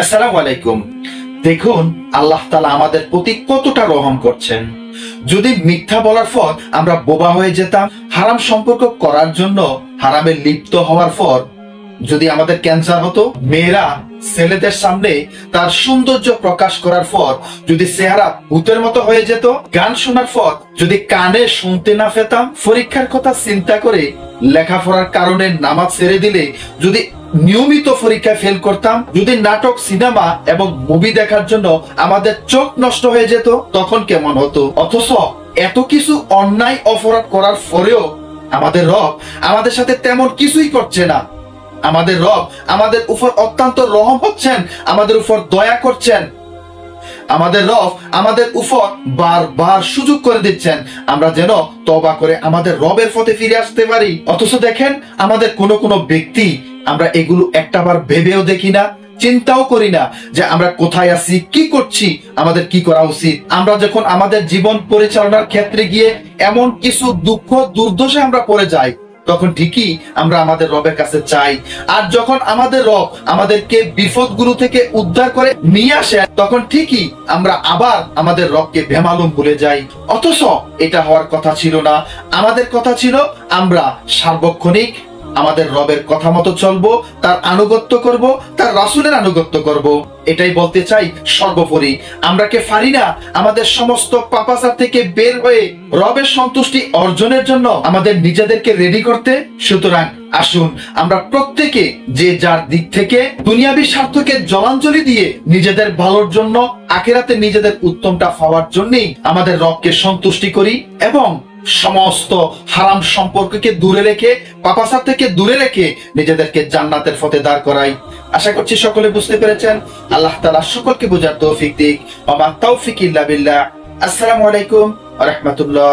আসসালামু আলাইকুম। দেখুন আল্লাহ তাআলা আমাদের প্রতি কতটা রহম করছেন। যদি মিথ্যা বলার পর আমরা বোবা হয়ে যেতাম, হারাম সম্পর্ক করার জন্য হারামে লিপ্ত হওয়ার পর যদি আমাদের ক্যান্সার হতো, মেয়েরা ছেলেদের সামনে তার সৌন্দর্য প্রকাশ করার পর যদি চেহারা ভূতের মতো হয়ে যেত, গান শোনার পর যদি কানে শুনতে না পেতাম, পরীক্ষার কথা চিন্তা করে লেখাপড়ার কারণে নামাজ ছেড়ে দিলে যদি নিয়মিত পরীক্ষায় ফেল করতাম, যদি নাটক, সিনেমা এবং মুভি দেখার জন্য আমাদের চোখ নষ্ট হয়ে যেত, তখন কেমন হতো। অথচ এত কিছু অন্যায় অপরাধ করার পরেও আমাদের রব আমাদের সাথে তেমন কিছুই করছে না। আমাদের রব আমাদের উপর অত্যন্ত রহম হচ্ছেন, আমাদের উপর দয়া করছেন। আমাদের রব আমাদের উপর বারবার সুযোগ করে দিচ্ছেন আমরা যেন তওবা করে আমাদের রবের পথে ফিরে আসতে পারি। অথচ দেখেন আমাদের কোনো ব্যক্তি আমরা এগুলো একটাবার ভেবেও দেখি না, চিন্তাও করি না যে আমরা কোথায় আছি, কি করছি, আমাদের কি করা উচিত। আমরা যখন আমাদের জীবন পরিচালনার ক্ষেত্রে গিয়ে এমন কিছু দুঃখ দুর্দশা আমরা পড়ে যাই, তখন ঠিকই আমরা আমাদের রবের কাছে চাই। আর যখন আমাদের রব আমাদেরকে বিপদগুলো থেকে উদ্ধার করে নিয়ে আসে, তখন ঠিকই আমরা আবার আমাদের রবকে বেমালুম ভুলে যাই। অথচ এটা হওয়ার কথা ছিল না। আমাদের কথা ছিল আমরা সার্বক্ষণিক আমাদের রবের কথা মতো চলবো, তার আনুগত্য করব, তার রাসূলের আনুগত্য করব। এটাই বলতে চাই। সর্বোপরি আমরা কে পারি না আমাদের সমস্ত পাপাচার থেকে বের হয়ে রবের সন্তুষ্টি অর্জনের জন্য আমাদের নিজেদেরকে রেডি করতে? সুতরাং আসুন আমরা প্রত্যেকে যে যার দিক থেকে দুনিয়াবী স্বার্থকে জলাঞ্জলি দিয়ে নিজেদের ভালোর জন্য, আখিরাতে নিজেদের উত্তমটা পাওয়ার জন্যই আমাদের রবকে সন্তুষ্টি করি এবং সমস্ত হারাম সম্পর্ককে দূরে রেখে, পাপাচার থেকে দূরে রেখে নিজেদেরকে জান্নাতের পথে দাঁড় করাই। আশা করছি সকলে বুঝতে পেরেছেন। আল্লাহ তাআলা সকলকে বোঝার তৌফিক দিক। ওয়া মা তাওফিক ইল্লা বিল্লাহ। আসসালামু আলাইকুম ওয়া রাহমাতুল্লাহ।